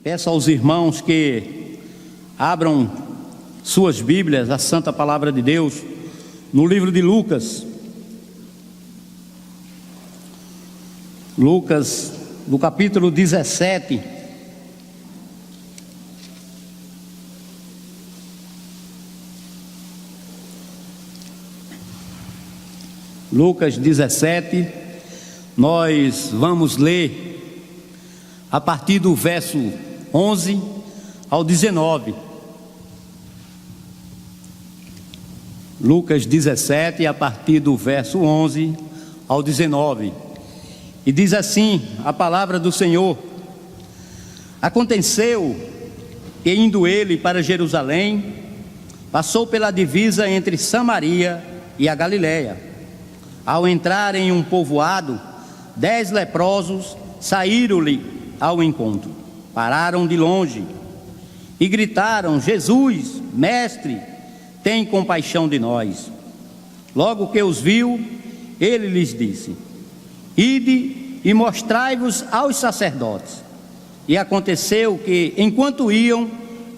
Peço aos irmãos que abram suas Bíblias, a Santa Palavra de Deus, no livro de Lucas. Lucas, no capítulo 17. Lucas 17, nós vamos ler a partir do verso 11 ao 19. Lucas 17, a partir do verso 11 ao 19. E diz assim a palavra do Senhor: Aconteceu que, indo ele para Jerusalém, passou pela divisa entre Samaria e a Galiléia. Ao entrar em um povoado, 10 leprosos saíram-lhe ao encontro. Pararam de longe e gritaram: Jesus, mestre, tem compaixão de nós. Logo que os viu, ele lhes disse: Ide e mostrai-vos aos sacerdotes. E aconteceu que, enquanto iam,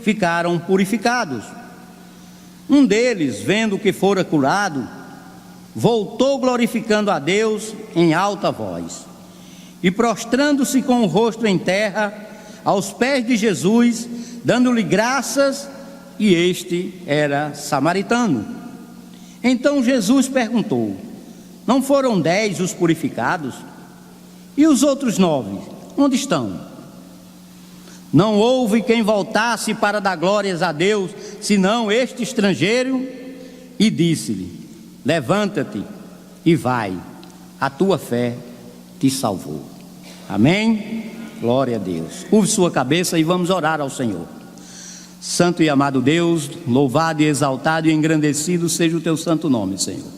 ficaram purificados. Um deles, vendo que fora curado, voltou glorificando a Deus em alta voz, e prostrando-se com o rosto em terra, aos pés de Jesus, dando-lhe graças, e este era samaritano. Então Jesus perguntou: Não foram 10 os purificados? E os outros 9, onde estão? Não houve quem voltasse para dar glórias a Deus, senão este estrangeiro? E disse-lhe: Levanta-te e vai, a tua fé te salvou. Amém? Glória a Deus. Curve sua cabeça e vamos orar ao Senhor. Santo e amado Deus, louvado e exaltado e engrandecido seja o teu santo nome, Senhor.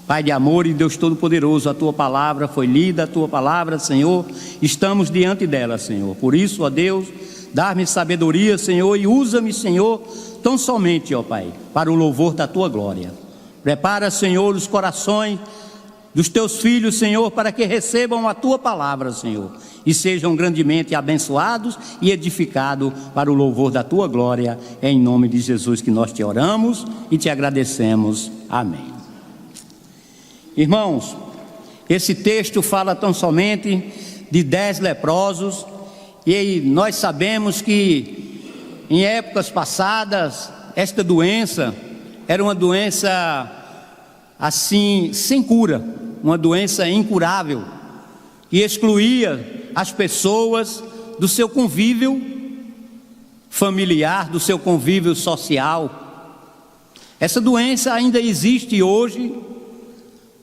Pai de amor e Deus Todo-Poderoso, a tua palavra foi lida, a tua palavra, Senhor, estamos diante dela, Senhor. Por isso, ó Deus, dá-me sabedoria, Senhor, e usa-me, Senhor, tão somente, ó Pai, para o louvor da tua glória. Prepara, Senhor, os corações dos teus filhos, Senhor, para que recebam a tua palavra, Senhor, e sejam grandemente abençoados e edificados para o louvor da tua glória. É em nome de Jesus que nós te oramos e te agradecemos. Amém. Irmãos, esse texto fala tão somente de 10 leprosos, e nós sabemos que em épocas passadas esta doença era uma doença assim, sem cura, uma doença incurável, que excluía as pessoas do seu convívio familiar, do seu convívio social. Essa doença ainda existe hoje,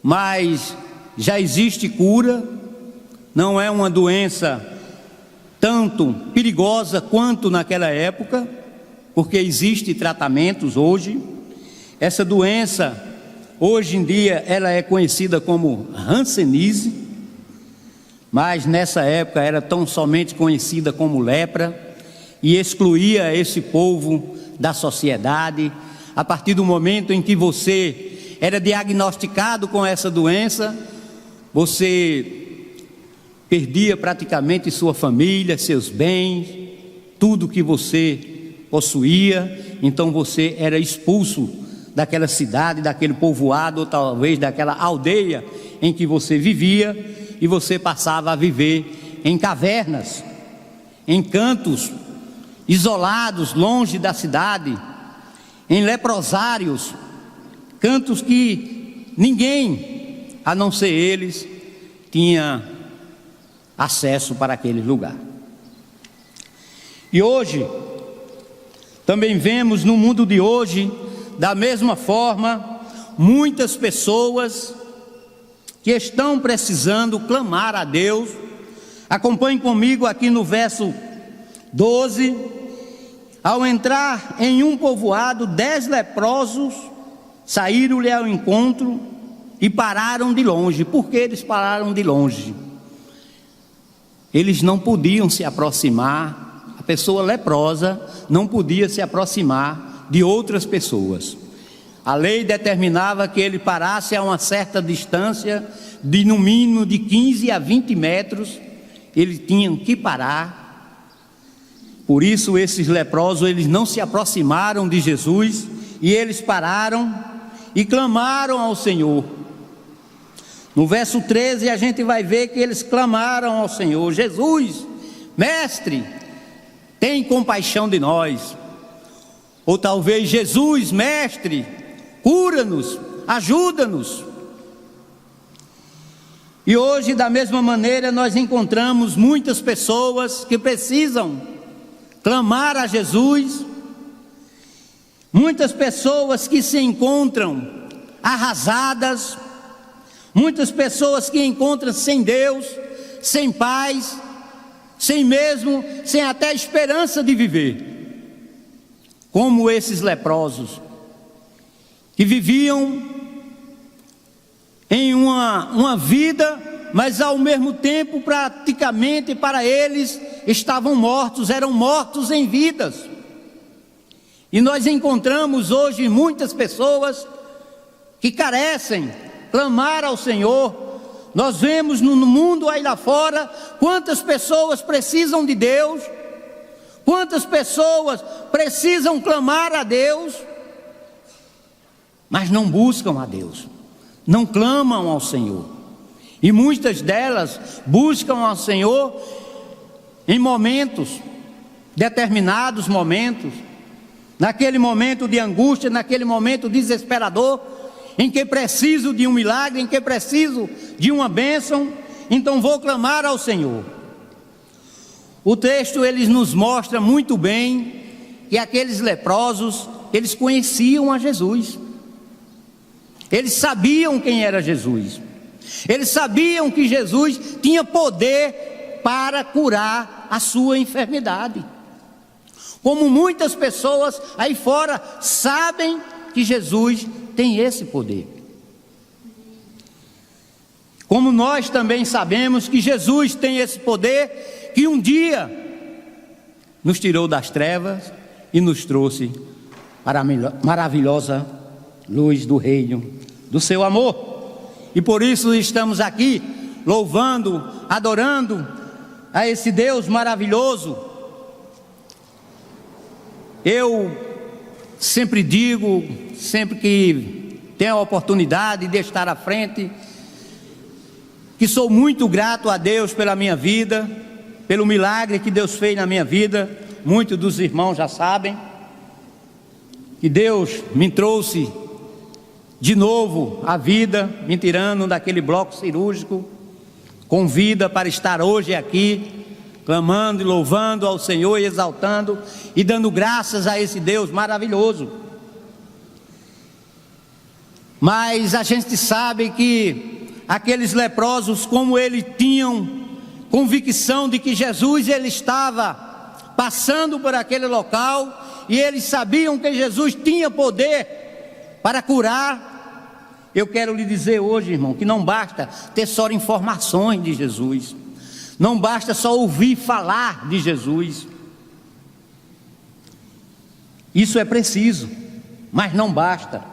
mas já existe cura. Não é uma doença tanto perigosa quanto naquela época, porque existem tratamentos hoje. Essa doença, hoje em dia, ela é conhecida como hanseníase, mas nessa época era tão somente conhecida como lepra, e excluía esse povo da sociedade. A partir do momento em que você era diagnosticado com essa doença, você perdia praticamente sua família, seus bens, tudo que você possuía. Então você era expulso daquela cidade, daquele povoado, ou talvez daquela aldeia em que você vivia, e você passava a viver em cavernas, em cantos isolados, longe da cidade, em leprosários, cantos que ninguém, a não ser eles, tinha acesso para aquele lugar. E hoje, também vemos no mundo de hoje, da mesma forma, muitas pessoas que estão precisando clamar a Deus. Acompanhe comigo aqui no verso 12. Ao entrar em um povoado, 10 leprosos saíram-lhe ao encontro e pararam de longe. Por que eles pararam de longe? Eles não podiam se aproximar, a pessoa leprosa não podia se aproximar de outras pessoas. A lei determinava que ele parasse a uma certa distância, de no mínimo de 15 a 20 metros, ele tinha que parar. Por isso esses leprosos, eles não se aproximaram de Jesus, e eles pararam e clamaram ao Senhor. No verso 13 a gente vai ver que eles clamaram ao Senhor: Jesus, mestre, tem compaixão de nós. Ou talvez: Jesus, mestre, cura-nos, ajuda-nos. E hoje, da mesma maneira, nós encontramos muitas pessoas que precisam clamar a Jesus, muitas pessoas que se encontram arrasadas, muitas pessoas que encontram sem Deus, sem paz, sem até esperança de viver, como esses leprosos, que viviam em uma vida, mas ao mesmo tempo praticamente para eles estavam mortos, eram mortos em vidas. E nós encontramos hoje muitas pessoas que carecem clamar ao Senhor. Nós vemos no mundo aí lá fora quantas pessoas precisam de Deus, quantas pessoas precisam clamar a Deus, mas não buscam a Deus, não clamam ao Senhor. E muitas delas buscam ao Senhor em momentos, determinados momentos, naquele momento de angústia, naquele momento desesperador, em que preciso de um milagre, em que preciso de uma bênção, então vou clamar ao Senhor. O texto, ele nos mostra muito bem que aqueles leprosos, eles conheciam a Jesus. Eles sabiam quem era Jesus. Eles sabiam que Jesus tinha poder para curar a sua enfermidade. Como muitas pessoas aí fora sabem que Jesus tem esse poder. Como nós também sabemos que Jesus tem esse poder, que um dia nos tirou das trevas e nos trouxe para a maravilhosa luz do reino do seu amor. E por isso estamos aqui louvando, adorando a esse Deus maravilhoso. Eu sempre digo, sempre que tenho a oportunidade de estar à frente, que sou muito grato a Deus pela minha vida, pelo milagre que Deus fez na minha vida. Muitos dos irmãos já sabem que Deus me trouxe de novo à vida, me tirando daquele bloco cirúrgico, com vida para estar hoje aqui, clamando e louvando ao Senhor e exaltando e dando graças a esse Deus maravilhoso. Mas a gente sabe que aqueles leprosos, como eles tinham convicção de que Jesus, ele estava passando por aquele local, e eles sabiam que Jesus tinha poder para curar. Eu quero lhe dizer hoje, irmão, que não basta ter só informações de Jesus, não basta só ouvir falar de Jesus. Isso é preciso, mas não basta.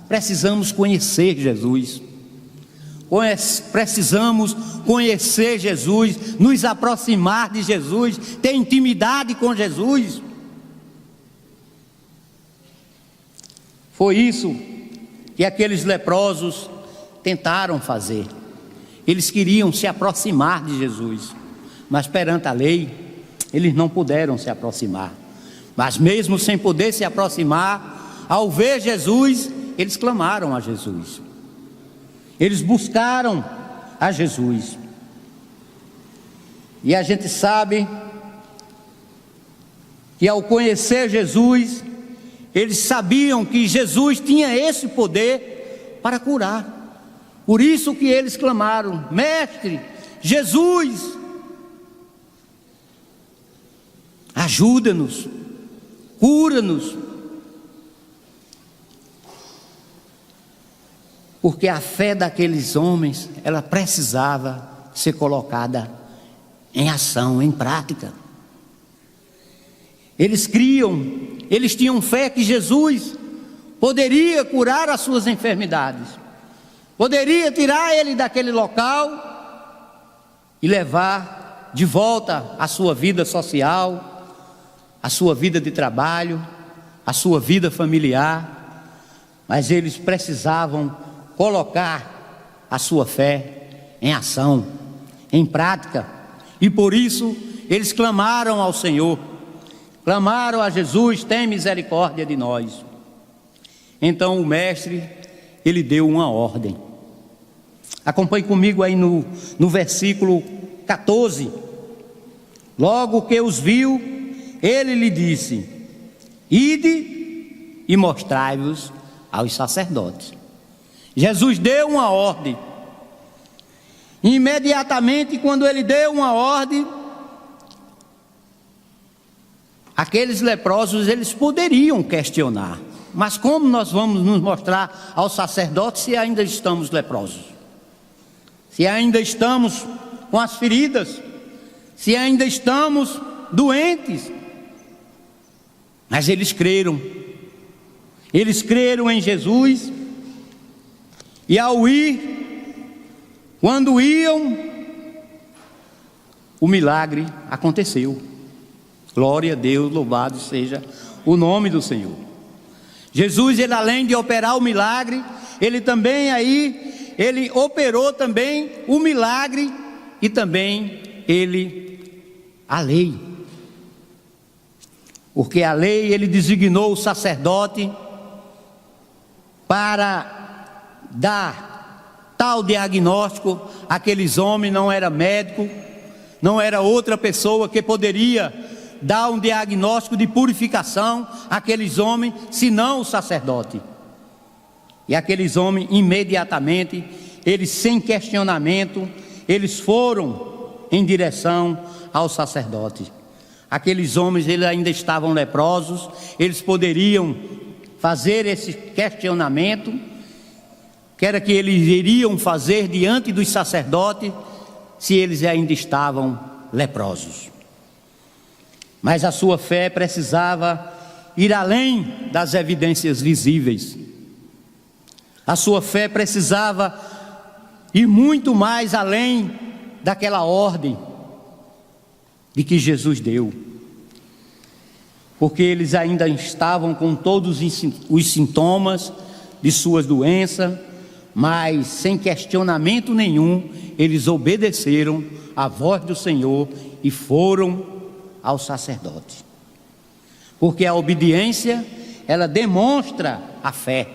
Precisamos conhecer Jesus. Precisamos conhecer Jesus, nos aproximar de Jesus, ter intimidade com Jesus. Foi isso que aqueles leprosos tentaram fazer. Eles queriam se aproximar de Jesus, mas perante a lei, eles não puderam se aproximar. Mas mesmo sem poder se aproximar, ao ver Jesus, eles clamaram a Jesus. Eles buscaram a Jesus. E a gente sabe que ao conhecer Jesus, eles sabiam que Jesus tinha esse poder para curar. Por isso que eles clamaram: Mestre, Jesus, ajuda-nos, cura-nos. Porque a fé daqueles homens, ela precisava ser colocada em ação, em prática. Eles criam, eles tinham fé que Jesus poderia curar as suas enfermidades, poderia tirar ele daquele local e levar de volta a sua vida social, a sua vida de trabalho, a sua vida familiar, mas eles precisavam colocar a sua fé em ação, em prática, e por isso eles clamaram ao Senhor, clamaram a Jesus: tem misericórdia de nós. Então o mestre, ele deu uma ordem. Acompanhe comigo aí no versículo 14. Logo que os viu, ele lhe disse: ide e mostrai-vos aos sacerdotes. Jesus deu uma ordem. Imediatamente, quando ele deu uma ordem, aqueles leprosos, eles poderiam questionar: mas como nós vamos nos mostrar aos sacerdotes se ainda estamos leprosos? Se ainda estamos com as feridas? Se ainda estamos doentes? Mas eles creram em Jesus, e ao ir, quando iam, o milagre aconteceu. Glória a Deus, louvado seja o nome do Senhor. Jesus, ele além de operar o milagre, ele também ele operou também o milagre e também a lei. Porque a lei, ele designou o sacerdote para dar tal diagnóstico. Aqueles homens não era médico, não era outra pessoa que poderia dar um diagnóstico de purificação àqueles homens, senão o sacerdote. E aqueles homens, imediatamente, eles sem questionamento, eles foram em direção ao sacerdote. Aqueles homens, eles ainda estavam leprosos, eles poderiam fazer esse questionamento, que era que eles iriam fazer diante dos sacerdotes, se eles ainda estavam leprosos. Mas a sua fé precisava ir além das evidências visíveis. A sua fé precisava ir muito mais além daquela ordem de que Jesus deu. Porque eles ainda estavam com todos os sintomas de suas doenças, mas sem questionamento nenhum, eles obedeceram à voz do Senhor e foram ao sacerdote. Porque a obediência, ela demonstra a fé.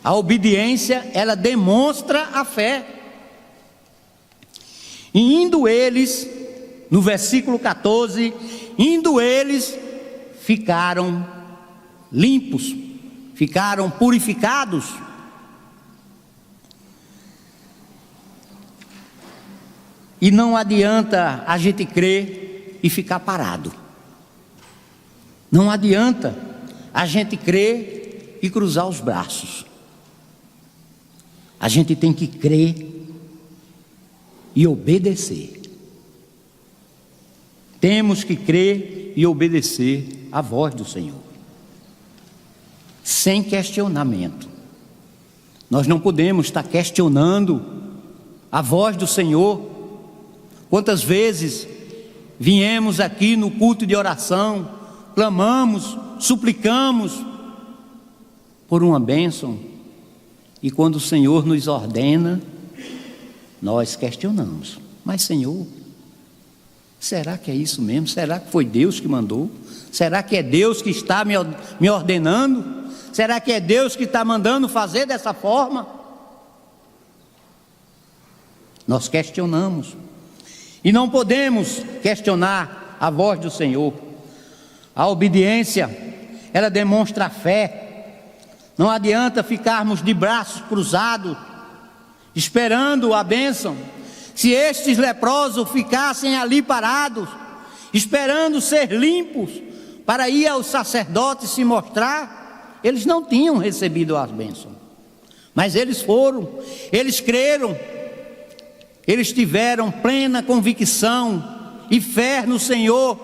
A obediência, ela demonstra a fé. E indo eles, no versículo 14, indo eles, ficaram limpos, ficaram purificados. E não adianta a gente crer e ficar parado. Não adianta a gente crer e cruzar os braços. A gente tem que crer e obedecer. Temos que crer e obedecer à voz do Senhor, sem questionamento. Nós não podemos estar questionando a voz do Senhor. Quantas vezes viemos aqui no culto de oração, clamamos, suplicamos por uma bênção, e quando o Senhor nos ordena, nós questionamos: mas Senhor, será que é isso mesmo? Será que foi Deus que mandou? Será que é Deus que está me ordenando? Será que é Deus que está mandando fazer dessa forma? Nós questionamos. E não podemos questionar a voz do Senhor. A obediência, ela demonstra a fé. Não adianta ficarmos de braços cruzados, esperando a bênção. Se estes leprosos ficassem ali parados, esperando ser limpos, para ir aos sacerdotes se mostrar, eles não tinham recebido as bênçãos. Mas eles foram, eles creram, eles tiveram plena convicção e fé no Senhor,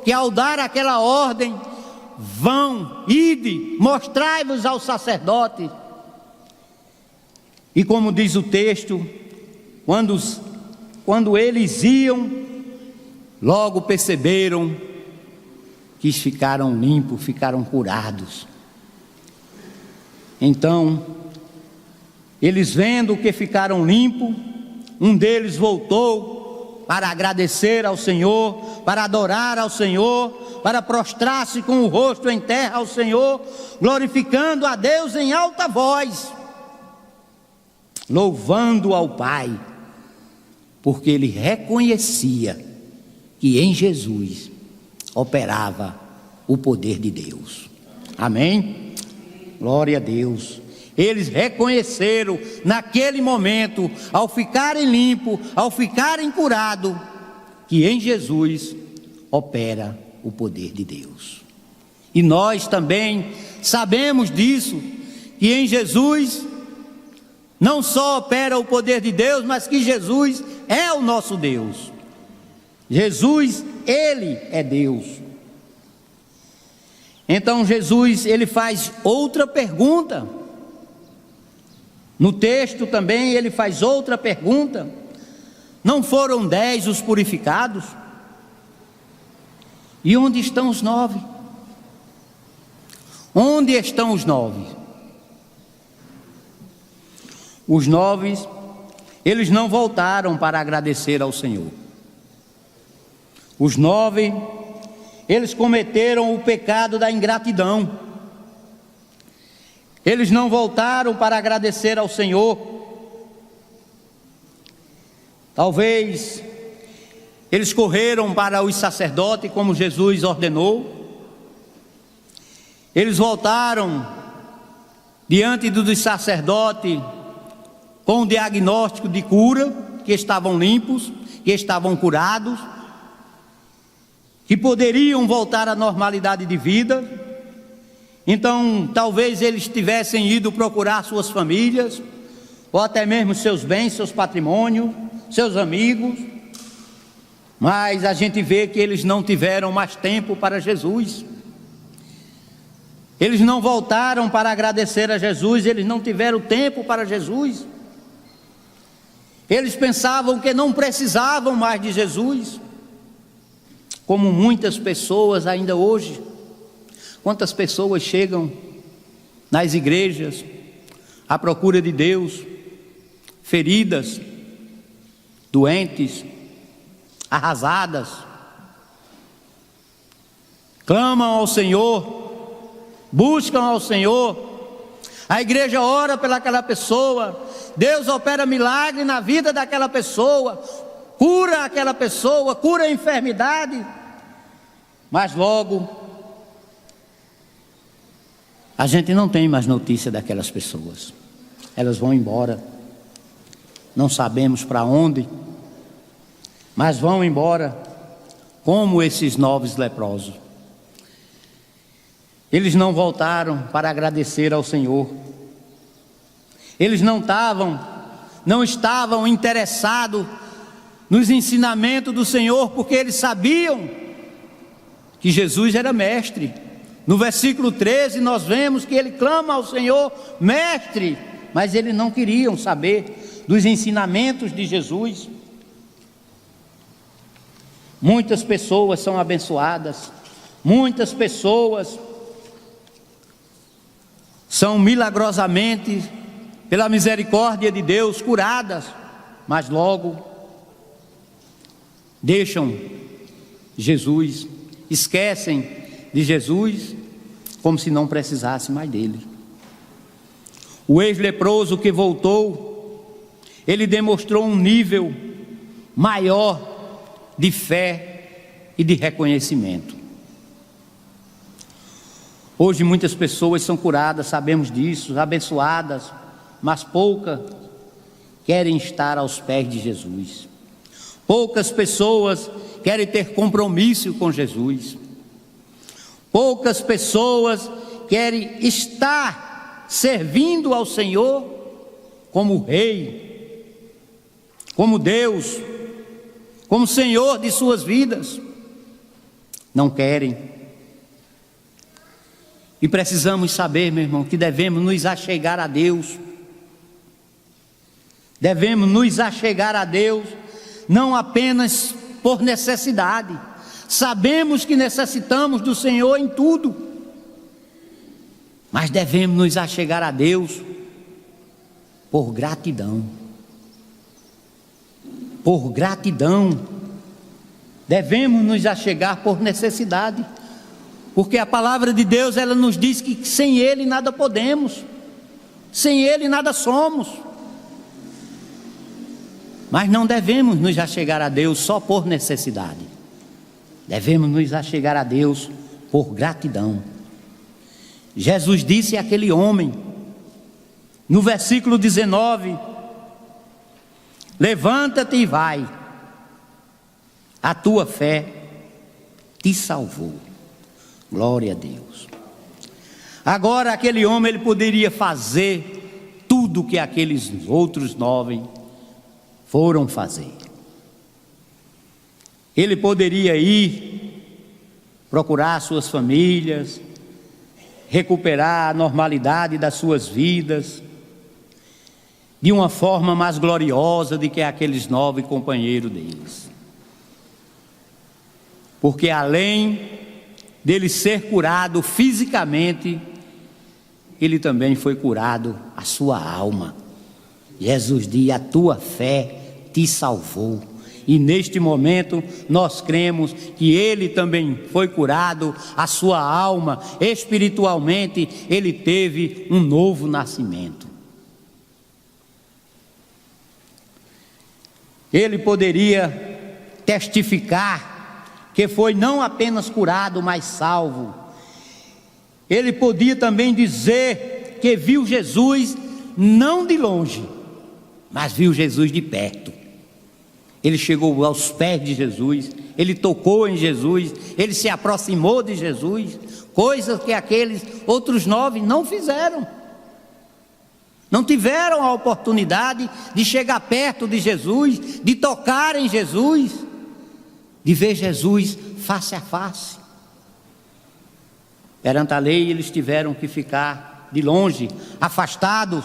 que ao dar aquela ordem, vão, ide, mostrai-vos aos sacerdotes. E como diz o texto, quando eles iam, logo perceberam que ficaram limpos, ficaram curados. Então, eles vendo que ficaram limpos, um deles voltou para agradecer ao Senhor, para adorar ao Senhor, para prostrar-se com o rosto em terra ao Senhor, glorificando a Deus em alta voz, louvando ao Pai, porque ele reconhecia que em Jesus operava o poder de Deus. Amém? Glória a Deus. Eles reconheceram naquele momento, ao ficarem limpos, ao ficarem curados, que em Jesus opera o poder de Deus. E nós também sabemos disso, que em Jesus não só opera o poder de Deus, mas que Jesus é o nosso Deus. Jesus, Ele é Deus. Então Jesus, Ele faz outra pergunta. No texto também Ele faz outra pergunta. Não foram 10 os purificados? E onde estão os 9? Onde estão os 9? Os 9, eles não voltaram para agradecer ao Senhor. Os 9, eles cometeram o pecado da ingratidão. Eles não voltaram para agradecer ao Senhor. Talvez eles correram para os sacerdotes, como Jesus ordenou. Eles voltaram diante dos sacerdotes com o diagnóstico de cura, que estavam limpos, que estavam curados, que poderiam voltar à normalidade de vida. Então, talvez eles tivessem ido procurar suas famílias, ou até mesmo seus bens, seus patrimônios, seus amigos, mas a gente vê que eles não tiveram mais tempo para Jesus. Eles não voltaram para agradecer a Jesus, eles não tiveram tempo para Jesus. Eles pensavam que não precisavam mais de Jesus, como muitas pessoas ainda hoje. Quantas pessoas chegam nas igrejas à procura de Deus, feridas, doentes, arrasadas, clamam ao Senhor, buscam ao Senhor, a igreja ora pelaquela pessoa, Deus opera milagre na vida daquela pessoa, cura aquela pessoa, cura a enfermidade, mas logo a gente não tem mais notícia daquelas pessoas. Elas vão embora, não sabemos para onde, mas vão embora como esses 9 leprosos. Eles não voltaram para agradecer ao Senhor. Eles não estavam interessados nos ensinamentos do Senhor, porque eles sabiam que Jesus era mestre. No versículo 13 nós vemos que ele clama ao Senhor, mestre, mas eles não queriam saber dos ensinamentos de Jesus. Muitas pessoas são abençoadas, muitas pessoas são milagrosamente, pela misericórdia de Deus, curadas, mas logo deixam Jesus, esquecem de Jesus, como se não precisasse mais dele. O ex-leproso que voltou, ele demonstrou um nível maior de fé e de reconhecimento. Hoje muitas pessoas são curadas, sabemos disso, abençoadas, mas poucas querem estar aos pés de Jesus. Poucas pessoas querem ter compromisso com Jesus. Poucas pessoas querem estar servindo ao Senhor como Rei, como Deus, como Senhor de suas vidas. Não querem. E precisamos saber, meu irmão, que devemos nos achegar a Deus. Devemos nos achegar a Deus, não apenas por necessidade. Sabemos que necessitamos do Senhor em tudo, mas devemos nos achegar a Deus por gratidão. Por gratidão. Devemos nos achegar por necessidade, porque a palavra de Deus, ela nos diz que sem Ele nada podemos, sem Ele nada somos. Mas não devemos nos achegar a Deus só por necessidade. Devemos nos achegar a Deus por gratidão. Jesus disse àquele homem, no versículo 19: levanta-te e vai, a tua fé te salvou. Glória a Deus. Agora aquele homem, ele poderia fazer tudo que aqueles outros 9 foram fazer. Ele poderia ir procurar suas famílias, recuperar a normalidade das suas vidas, de uma forma mais gloriosa do que aqueles 9 companheiros deles. Porque além dele ser curado fisicamente, ele também foi curado a sua alma. Jesus diz: a tua fé te salvou. E neste momento nós cremos que ele também foi curado, a sua alma, espiritualmente ele teve um novo nascimento. Ele poderia testificar que foi não apenas curado, mas salvo. Ele podia também dizer que viu Jesus não de longe, mas viu Jesus de perto. Ele chegou aos pés de Jesus, ele tocou em Jesus, ele se aproximou de Jesus, coisas que aqueles outros 9 não fizeram. Não tiveram a oportunidade de chegar perto de Jesus, de tocar em Jesus, de ver Jesus face a face. Perante a lei, eles tiveram que ficar de longe, afastados,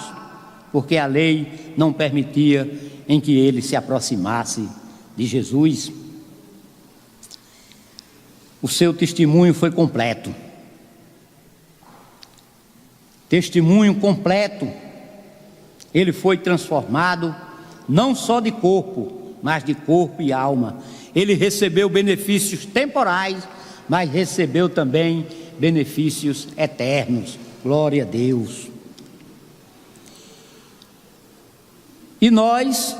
porque a lei não permitia em que ele se aproximasse de Jesus. O seu testemunho foi completo. Testemunho completo. Ele foi transformado, não só de corpo, mas de corpo e alma. Ele recebeu benefícios temporais, mas recebeu também benefícios eternos. Glória a Deus. E nós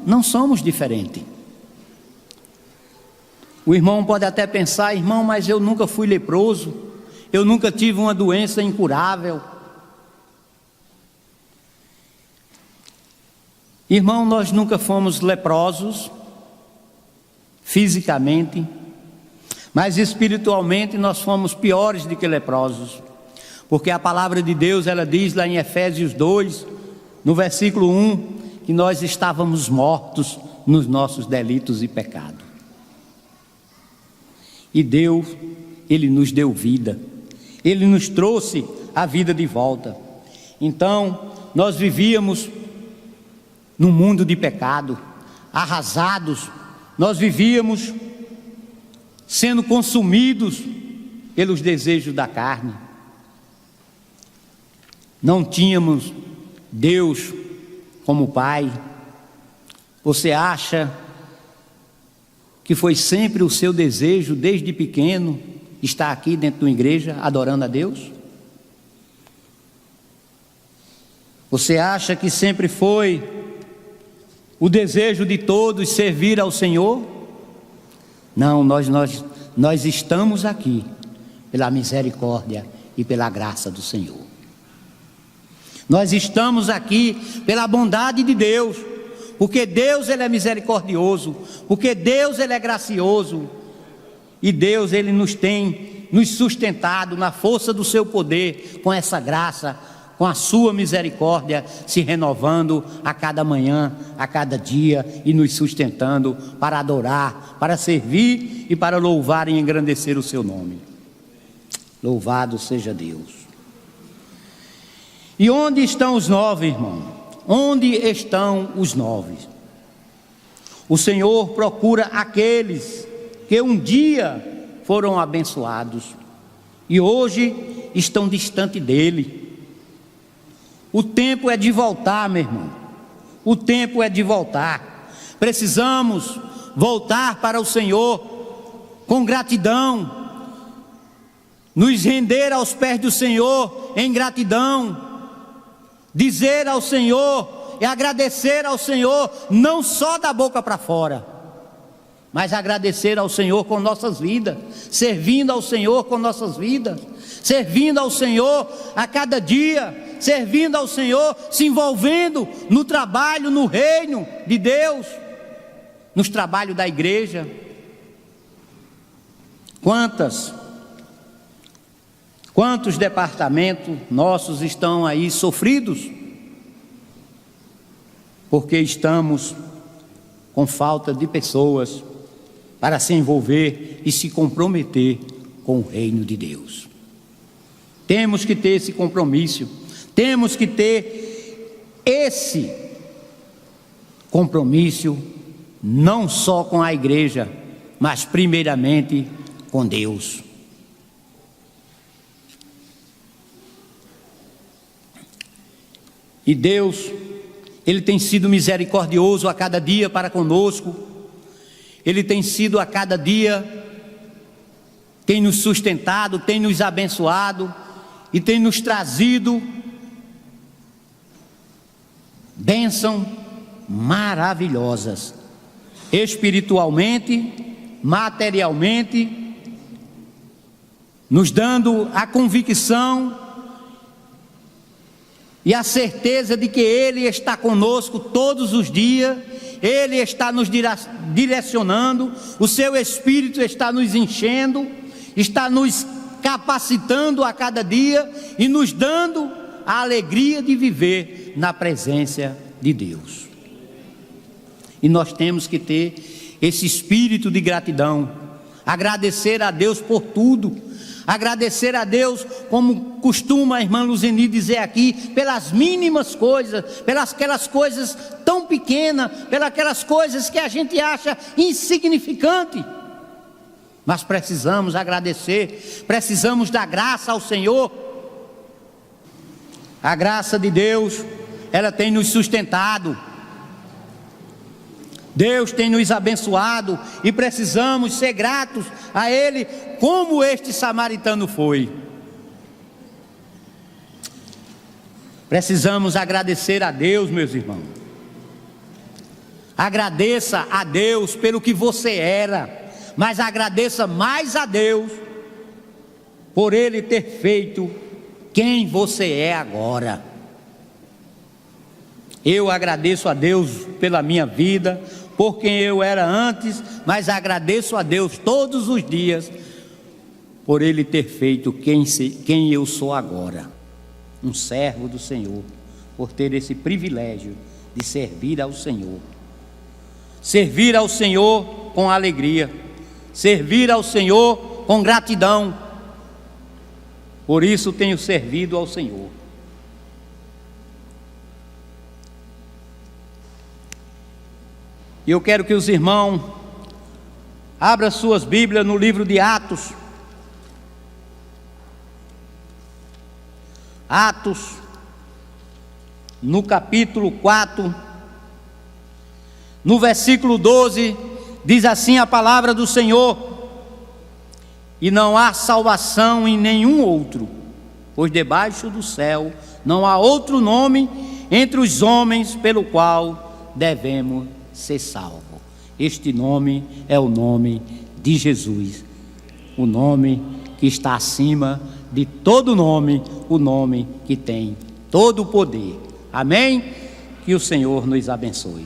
não somos diferentes. O irmão pode até pensar: irmão, mas eu nunca fui leproso, eu nunca tive uma doença incurável. Irmão, nós nunca fomos leprosos, fisicamente, mas espiritualmente nós fomos piores do que leprosos, porque a palavra de Deus, ela diz lá em Efésios 2, no versículo 1, que nós estávamos mortos nos nossos delitos e pecados. E Deus, Ele nos deu vida, Ele nos trouxe a vida de volta. Então, nós vivíamos num mundo de pecado, arrasados, nós vivíamos sendo consumidos pelos desejos da carne. Não tínhamos Deus como Pai. Você acha que foi sempre o seu desejo, desde pequeno, estar aqui dentro de uma igreja adorando a Deus? Você acha que sempre foi o desejo de todos servir ao Senhor? Não, nós estamos aqui pela misericórdia e pela graça do Senhor. Nós estamos aqui pela bondade de Deus, porque Deus, Ele é misericordioso, porque Deus, Ele é gracioso, e Deus, Ele nos tem nos sustentado na força do seu poder, com essa graça, com a sua misericórdia, se renovando a cada manhã, a cada dia, e nos sustentando para adorar, para servir e para louvar e engrandecer o seu nome. Louvado seja Deus. E onde estão os 9, irmão? Onde estão os 9? O Senhor procura aqueles que um dia foram abençoados e hoje estão distante dele. O tempo é de voltar, meu irmão. O tempo é de voltar. Precisamos voltar para o Senhor com gratidão, nos render aos pés do Senhor em gratidão, dizer ao Senhor e agradecer ao Senhor, não só da boca para fora, mas agradecer ao Senhor com nossas vidas, servindo ao Senhor com nossas vidas, servindo ao Senhor a cada dia, servindo ao Senhor, se envolvendo no trabalho, no reino de Deus, nos trabalhos da igreja. Quantos departamentos nossos estão aí sofridos? Porque estamos com falta de pessoas para se envolver e se comprometer com o reino de Deus. Temos que ter esse compromisso, temos que ter esse compromisso não só com a igreja, mas primeiramente com Deus. E Deus, Ele tem sido misericordioso a cada dia para conosco. Ele tem sido a cada dia, tem nos sustentado, tem nos abençoado e tem nos trazido bênçãos maravilhosas, espiritualmente, materialmente, nos dando a convicção e a certeza de que Ele está conosco todos os dias, Ele está nos direcionando, o Seu Espírito está nos enchendo, está nos capacitando a cada dia e nos dando a alegria de viver na presença de Deus. E nós temos que ter esse espírito de gratidão, agradecer a Deus por tudo, agradecer a Deus, como costuma a irmã Luzeni dizer aqui, pelas mínimas coisas, pelas aquelas coisas tão pequenas, pelas aquelas coisas que a gente acha insignificante, mas precisamos agradecer, precisamos dar graça ao Senhor. A graça de Deus, ela tem nos sustentado, Deus tem nos abençoado e precisamos ser gratos a Ele, como este samaritano foi. Precisamos agradecer a Deus, meus irmãos. Agradeça a Deus pelo que você era, mas agradeça mais a Deus por Ele ter feito quem você é agora. Eu agradeço a Deus pela minha vida, por quem eu era antes, mas agradeço a Deus todos os dias por Ele ter feito quem eu sou agora, um servo do Senhor, por ter esse privilégio de servir ao Senhor com alegria, servir ao Senhor com gratidão. Por isso tenho servido ao Senhor. E eu quero que os irmãos abram suas Bíblias no livro de Atos. Atos, no capítulo 4, no versículo 12, diz assim a palavra do Senhor: e não há salvação em nenhum outro, pois debaixo do céu não há outro nome entre os homens pelo qual devemos ser salvo. Este nome é o nome de Jesus, o nome que está acima de todo nome, o nome que tem todo o poder. Amém? Que o Senhor nos abençoe.